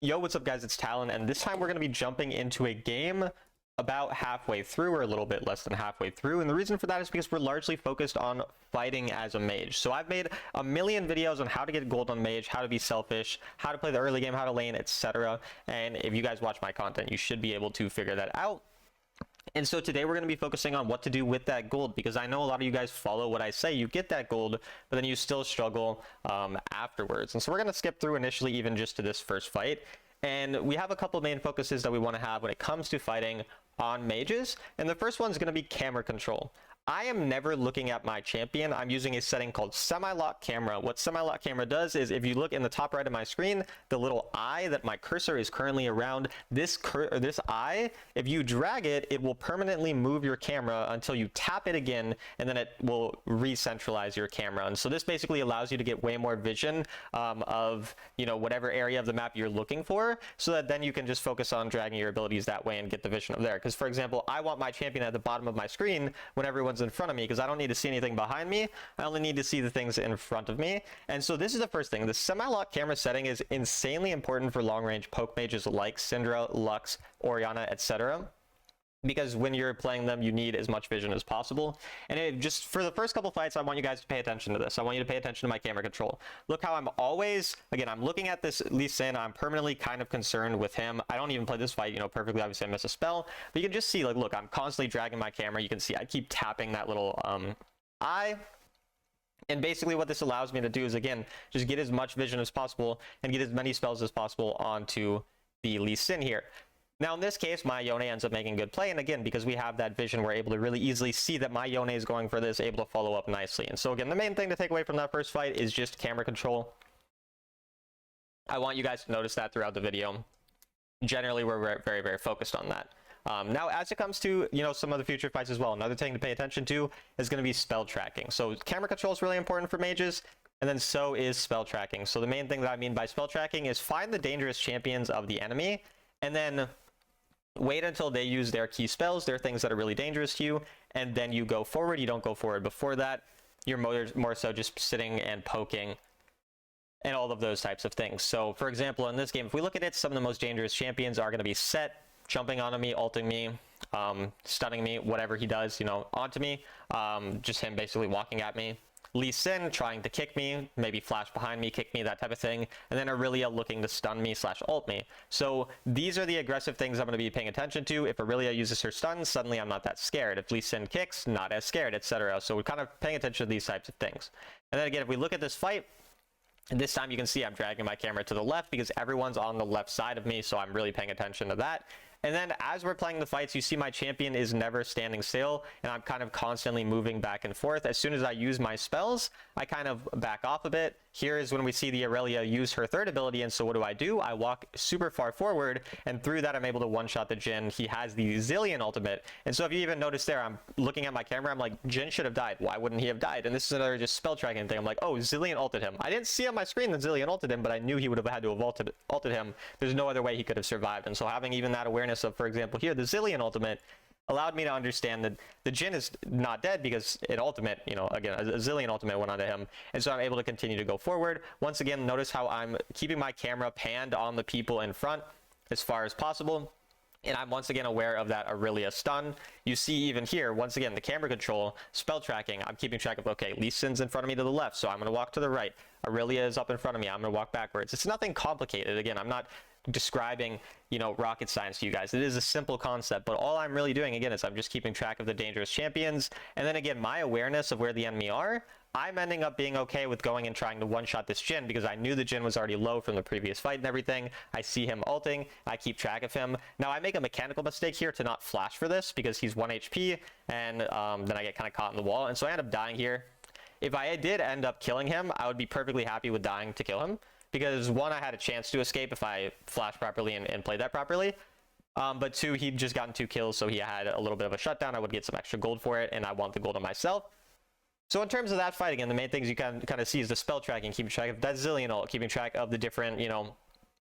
Yo, what's up guys, it's Talon, and this time we're going to be jumping into a game about halfway through, or a little bit less than halfway through, and the reason for that is because we're largely focused on fighting as a mage. So I've made a million videos on how to get gold on mage, how to be selfish, how to play the early game, how to lane, etc. And if you guys watch my content, you should be able to figure that out. And so today we're going to be focusing on what to do with that gold, because I know a lot of you guys follow what I say. You get that gold, but then you still struggle afterwards. And so we're going to skip through initially even just to this first fight. And we have a couple main focuses that we want to have when it comes to fighting on mages. And the first one is going to be camera control. I am never looking at my champion. I'm using a setting called semi-lock camera. What semi-lock camera does is, if you look in the top right of my screen, the little eye that my cursor is currently around, this eye, if you drag it, it will permanently move your camera until you tap it again, and then it will re-centralize your camera. And so this basically allows you to get way more vision of, you know, whatever area of the map you're looking for, so that then you can just focus on dragging your abilities that way and get the vision of there. Because, for example, I want my champion at the bottom of my screen when everyone's in front of me, because I don't need to see anything behind me. I only need to see the things in front of me. And so this is the first thing. The semi-lock camera setting is insanely important for long-range poke mages like Syndra, Lux, Orianna, etc. Because when you're playing them, you need as much vision as possible. And just for the first couple fights, I want you guys to pay attention to this. I want you to pay attention to my camera control. Look how I'm always, again, I'm looking at this Lee Sin. I'm permanently kind of concerned with him. I don't even play this fight, you know, perfectly. Obviously, I miss a spell. But you can just see, like, look, I'm constantly dragging my camera. You can see I keep tapping that little eye. And basically what this allows me to do is, again, just get as much vision as possible and get as many spells as possible onto the Lee Sin here. Now, in this case, my Yone ends up making good play, and again, because we have that vision, we're able to really easily see that my Yone is going for this, able to follow up nicely. And so again, the main thing to take away from that first fight is just camera control. I want you guys to notice that throughout the video. Generally, we're very, very focused on that. Now, as it comes to, you know, some of the future fights as well, another thing to pay attention to is going to be spell tracking. So camera control is really important for mages, and then so is spell tracking. So the main thing that I mean by spell tracking is find the dangerous champions of the enemy, and then wait until they use their key spells, their things that are really dangerous to you, and then you go forward. You don't go forward before that. You're more so just sitting and poking and all of those types of things. So, for example, in this game, if we look at it, some of the most dangerous champions are going to be Set, jumping onto me, ulting me, stunning me, whatever he does, you know, onto me. Just him basically walking at me. Lee Sin trying to kick me, maybe flash behind me, kick me, that type of thing. And then Aurelia looking to stun me / ult me. So these are the aggressive things I'm going to be paying attention to. If Aurelia uses her stun, suddenly I'm not that scared. If Lee Sin kicks, not as scared, etc. So we're kind of paying attention to these types of things. And then again, if we look at this fight, this time you can see I'm dragging my camera to the left because everyone's on the left side of me, so I'm really paying attention to that. And then as we're playing the fights, you see my champion is never standing still, and I'm kind of constantly moving back and forth. As soon as I use my spells, I kind of back off a bit. Here is when we see the Aurelia use her third ability, and so what do? I walk super far forward, and through that I'm able to one-shot the Jhin. He has the Zilean ultimate, and so if you even notice there, I'm looking at my camera, I'm like, Jhin should have died. Why wouldn't he have died? And this is another just spell tracking thing. I'm like, oh, Zilean ulted him. I didn't see on my screen that Zilean ulted him, but I knew he would have had to have ulted him. There's no other way he could have survived, and so having even that awareness of, for example, here, the Zilean ultimate allowed me to understand that the Jhin is not dead because an ultimate, you know, again, a Zilean ultimate went onto him. And so I'm able to continue to go forward. Once again, notice how I'm keeping my camera panned on the people in front as far as possible. And I'm once again aware of that Aurelia stun. You see even here, once again, the camera control, spell tracking, I'm keeping track of, okay, Lee Sin's in front of me to the left, so I'm going to walk to the right. Aurelia is up in front of me, I'm going to walk backwards. It's nothing complicated. Again, I'm not describing, you know, rocket science to you guys. It is a simple concept, but all I'm really doing, again, is I'm just keeping track of the dangerous champions. And then again, my awareness of where the enemy are, I'm ending up being okay with going and trying to one-shot this Jhin because I knew the Jhin was already low from the previous fight and everything. I see him ulting. I keep track of him. Now, I make a mechanical mistake here to not flash for this because he's 1 HP, and then I get kind of caught in the wall, and so I end up dying here. If I did end up killing him, I would be perfectly happy with dying to kill him because, one, I had a chance to escape if I flashed properly and played that properly. But two, he'd just gotten 2 kills, so he had a little bit of a shutdown. I would get some extra gold for it, and I want the gold on myself. So in terms of that fight, again, the main things you can kind of see is the spell tracking, keeping track of that Zilean ult, keeping track of the different, you know,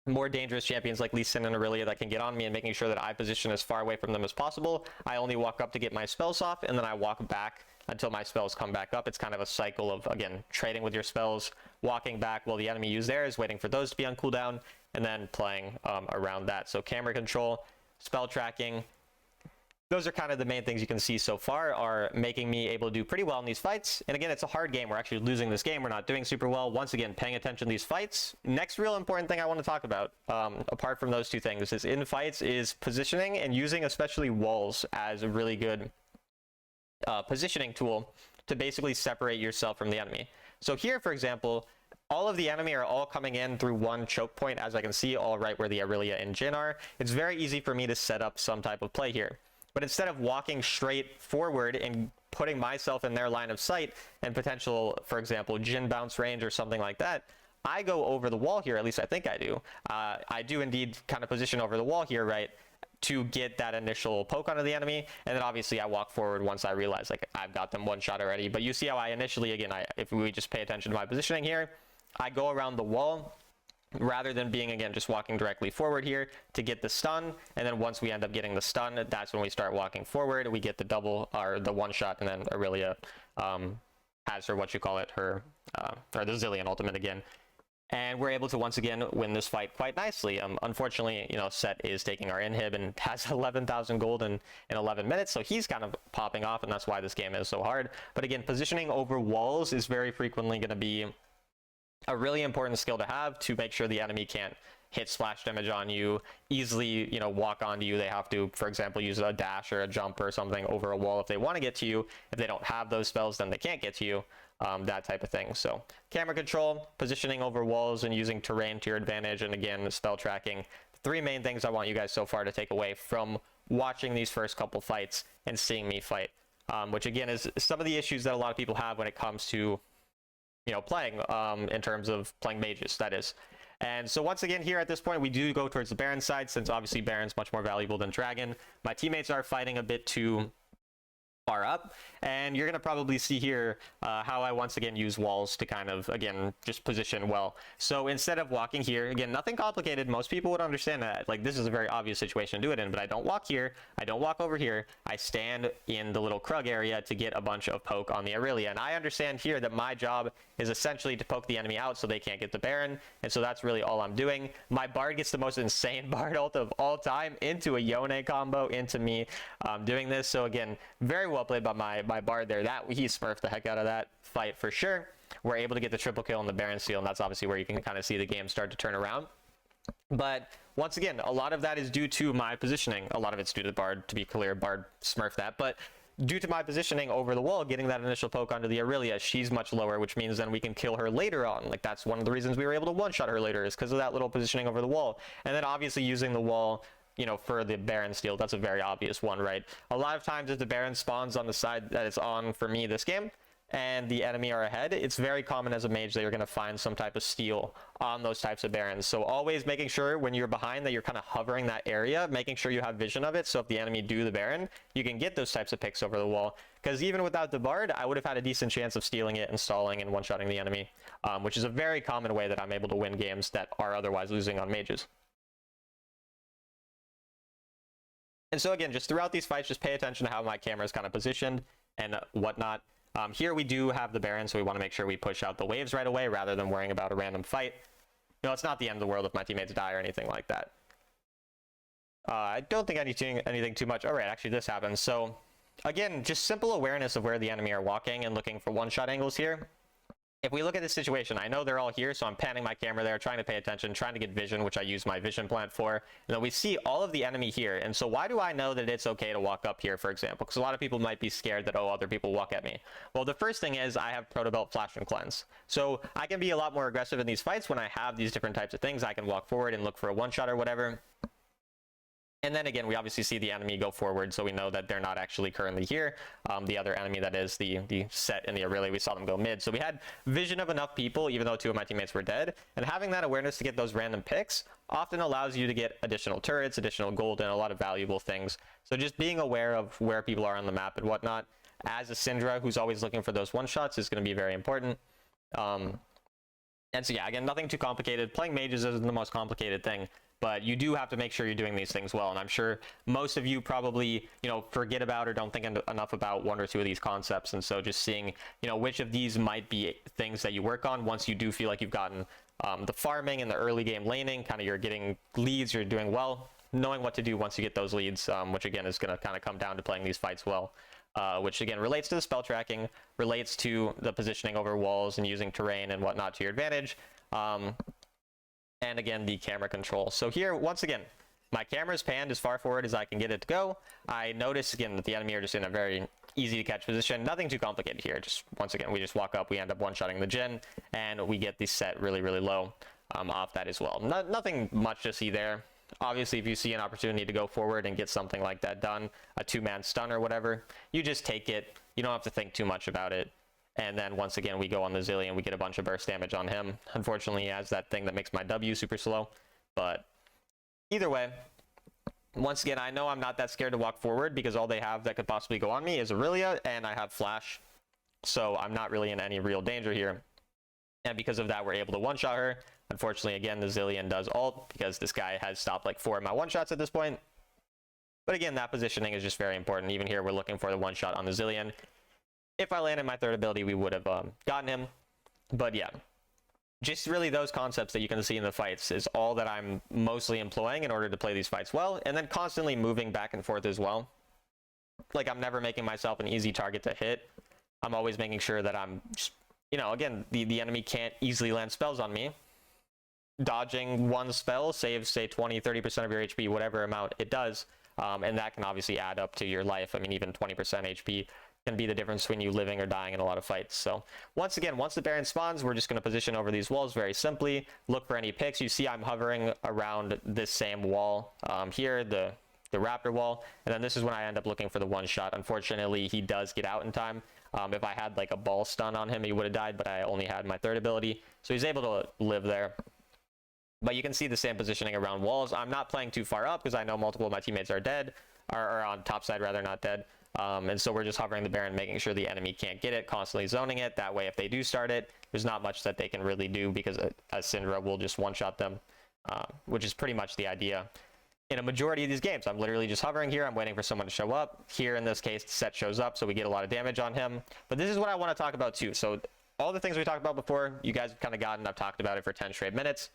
more dangerous champions like Lee Sin and Aurelia that can get on me, and making sure that I position as far away from them as possible. I only walk up to get my spells off, and then I walk back until my spells come back up. It's kind of a cycle of, again, trading with your spells, walking back while the enemy uses theirs, waiting for those to be on cooldown, and then playing around that. So camera control, spell tracking, those are kind of the main things you can see so far are making me able to do pretty well in these fights. And again, it's a hard game. We're actually losing this game. We're not doing super well. Once again, paying attention to these fights. Next real important thing I want to talk about, apart from those two things, is in fights is positioning and using especially walls as a really good positioning tool to basically separate yourself from the enemy. So here, for example, all of the enemy are all coming in through one choke point, as I can see, all right where the Aurelia and Jhin are. It's very easy for me to set up some type of play here. But instead of walking straight forward and putting myself in their line of sight and potential, for example, Jhin bounce range or something like that, I go over the wall here, at least I think I do. I do indeed kind of position over the wall here, right, to get that initial poke onto the enemy. And then obviously I walk forward once I realize, like, I've got them one shot already. But you see how I initially, again, if we just pay attention to my positioning here, I go around the wall, rather than being, again, just walking directly forward here to get the stun. And then once we end up getting the stun, that's when we start walking forward. We get the double, or the one shot, and then Aurelia has her, her the Zillion ultimate again. And we're able to once again win this fight quite nicely. Unfortunately, you know, Set is taking our inhib and has 11,000 gold in 11 minutes, so he's kind of popping off, and that's why this game is so hard. But again, positioning over walls is very frequently going to be a really important skill to have to make sure the enemy can't hit splash damage on you, easily, you know, walk onto you. They have to, for example, use a dash or a jump or something over a wall if they want to get to you. If they don't have those spells, then they can't get to you, that type of thing. So camera control, positioning over walls, and using terrain to your advantage, and again, spell tracking. Three main things I want you guys so far to take away from watching these first couple fights and seeing me fight, which again is some of the issues that a lot of people have when it comes to, you know, playing in terms of playing mages, that is. And so once again here at this point, we do go towards the Baron side, since obviously Baron's much more valuable than Dragon. My teammates are fighting a bit too far up, and you're going to probably see here how I once again use walls to kind of, again, just position well. So instead of walking here, again, nothing complicated, most people would understand that, like, this is a very obvious situation to do it in, but I don't walk here, I don't walk over here, I stand in the little Krug area to get a bunch of poke on the Aurelia. And I understand here that my job is essentially to poke the enemy out so they can't get the Baron, and so that's really all I'm doing. My Bard gets the most insane Bard ult of all time into a Yone combo, into me doing this. So again, very well played by my Bard there. That he smurfed the heck out of that fight for sure. We're able to get the triple kill on the Baron steal, and that's obviously where you can kind of see the game start to turn around. But once again, a lot of that is due to my positioning. A lot of it's due to the Bard, to be clear. Bard smurfed that, but due to my positioning over the wall, getting that initial poke onto the Aurelia, she's much lower, which means then we can kill her later on. Like, that's one of the reasons we were able to one-shot her later, is because of that little positioning over the wall. And then obviously using the wall, you know, for the Baron steal, that's a very obvious one, right? A lot of times if the Baron spawns on the side that it's on for me this game, and the enemy are ahead, it's very common as a mage that you're going to find some type of steal on those types of Barons. So always making sure when you're behind that you're kind of hovering that area, making sure you have vision of it, so if the enemy do the Baron, you can get those types of picks over the wall. Because even without the Bard, I would have had a decent chance of stealing it and stalling and one-shotting the enemy, which is a very common way that I'm able to win games that are otherwise losing on mages. And so again, just throughout these fights, just pay attention to how my camera is kind of positioned and whatnot. Here we do have the Baron, so we want to make sure we push out the waves right away rather than worrying about a random fight. You know, it's not the end of the world if my teammates die or anything like that. I don't think I need to do anything too much. All right, actually this happens. So again, just simple awareness of where the enemy are walking and looking for one-shot angles here. If we look at this situation, I know they're all here, so I'm panning my camera there, trying to pay attention, trying to get vision, which I use my vision plant for. And then we see all of the enemy here. And so why do I know that it's okay to walk up here, for example? Because a lot of people might be scared that, oh, other people walk at me. Well, the first thing is I have Protobelt Flash and Cleanse. So I can be a lot more aggressive in these fights when I have these different types of things. I can walk forward and look for a one-shot or whatever. And then again, we obviously see the enemy go forward, so we know that they're not actually currently here. The other enemy, that is the Set and the Aurelia, we saw them go mid. So we had vision of enough people, even though two of my teammates were dead. And having that awareness to get those random picks often allows you to get additional turrets, additional gold, and a lot of valuable things. So just being aware of where people are on the map and whatnot, as a Syndra who's always looking for those one-shots, is going to be very important. And so yeah, again, nothing too complicated. Playing mages isn't the most complicated thing, but you do have to make sure you're doing these things well. And I'm sure most of you probably, you know, forget about or don't think enough about one or two of these concepts. And so just seeing, you know, which of these might be things that you work on once you do feel like you've gotten the farming and the early game laning, kind of you're getting leads, you're doing well, knowing what to do once you get those leads, which again is going to kind of come down to playing these fights well, which again relates to the spell tracking, relates to the positioning over walls and using terrain and whatnot to your advantage, and again the camera control. So here, once again, my camera is panned as far forward as I can get it to go. I notice again that the enemy are just in a very easy to catch position. Nothing too complicated here. Just once again, we just walk up, we end up one-shotting the Jhin, and we get the set really, really low off that as well. Nothing much to see there. Obviously, if you see an opportunity to go forward and get something like that done, a two-man stun or whatever, you just take it. You don't have to think too much about it. And then once again, we go on the Zilean, we get a bunch of burst damage on him. Unfortunately, he has that thing that makes my W super slow. But either way, once again, I know I'm not that scared to walk forward because all they have that could possibly go on me is Aurelia, and I have Flash. So I'm not really in any real danger here. And because of that, we're able to one-shot her. Unfortunately, again, the Zilean does ult because this guy has stopped like 4 of my one-shots at this point. But again, that positioning is just very important. Even here, we're looking for the one-shot on the Zilean. If I landed my third ability, we would have gotten him. But yeah, just really those concepts that you can see in the fights is all that I'm mostly employing in order to play these fights well. And then constantly moving back and forth as well. Like, I'm never making myself an easy target to hit. I'm always making sure that I'm, you know, again, the enemy can't easily land spells on me. Dodging one spell saves, say, 20-30% of your HP, whatever amount it does, and that can obviously add up to your life. I mean, even 20% HP can be the difference between you living or dying in a lot of fights. So once again, once the Baron spawns, we're just going to position over these walls very simply, look for any picks. You see I'm hovering around this same wall here, the Raptor wall, and then this is when I end up looking for the one shot. Unfortunately, he does get out in time. If I had like a ball stun on him, he would have died, but I only had my third ability, so he's able to live there. But you can see the same positioning around walls. I'm not playing too far up because I know multiple of my teammates are dead, or on top side rather, not dead. And so we're just hovering the Baron, making sure the enemy can't get it, constantly zoning it. That way, if they do start it, there's not much that they can really do because a Syndra will just one-shot them, which is pretty much the idea. In a majority of these games, I'm literally just hovering here. I'm waiting for someone to show up. Here, in this case, the set shows up, so we get a lot of damage on him. But this is what I want to talk about, too. So all the things we talked about before, you guys have kind of gotten. I've talked about it for 10 straight minutes.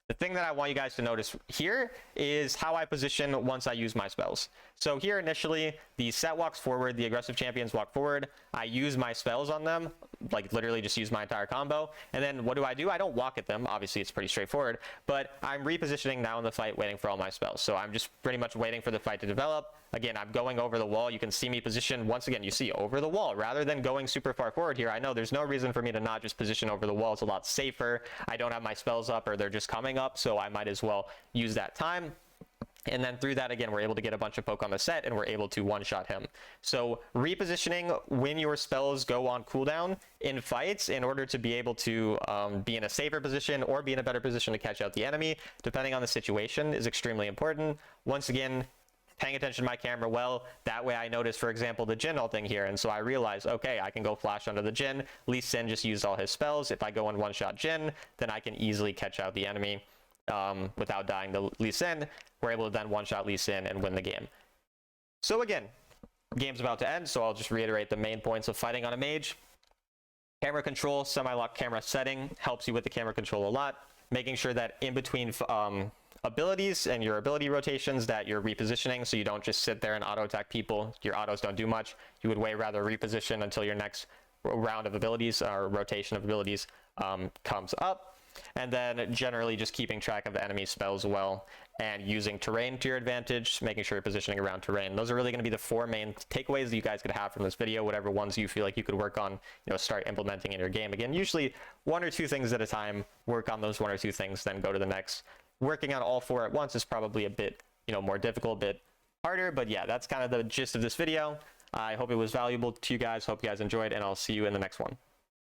The thing that I want you guys to notice here is how I position once I use my spells. So here initially, the set walks forward, the aggressive champions walk forward. I use my spells on them, like literally just use my entire combo. And then what do? I don't walk at them. Obviously, it's pretty straightforward. But I'm repositioning now in the fight, waiting for all my spells. So I'm just pretty much waiting for the fight to develop. Again, I'm going over the wall. You can see me position, once again, you see over the wall. Rather than going super far forward here, I know there's no reason for me to not just position over the wall. It's a lot safer. I don't have my spells up or they're just coming up, so I might as well use that time. And then through that, again, we're able to get a bunch of poke on the set and we're able to one-shot him. So repositioning when your spells go on cooldown in fights in order to be able to be in a safer position or be in a better position to catch out the enemy, depending on the situation, is extremely important. Once again, paying attention to my camera well, that way I notice, for example, the Jhin ulting here, and so I realize, okay, I can go flash under the Jhin. Lee Sin just used all his spells. If I go in one-shot Jhin, then I can easily catch out the enemy without dying to Lee Sin. We're able to then one-shot Lee Sin and win the game. So again, game's about to end, so I'll just reiterate the main points of fighting on a mage. Camera control, semi-lock camera setting helps you with the camera control a lot. Making sure that in between abilities and your ability rotations that you're repositioning, so you don't just sit there and auto attack people. Your autos don't do much. You would way rather reposition until your next round of abilities or rotation of abilities comes up. And then generally just keeping track of the enemy spells well and using terrain to your advantage, making sure you're positioning around terrain. Those are really going to be the 4 main takeaways that you guys could have from this video, whatever ones you feel like you could work on, start implementing in your game. Again, usually 1 or 2 things at a time, work on those 1 or 2 things, then go to the next. Working on all 4 at once is probably a bit, more difficult, a bit harder, but yeah, that's kind of the gist of this video. I hope it was valuable to you guys. Hope you guys enjoyed, and I'll see you in the next one.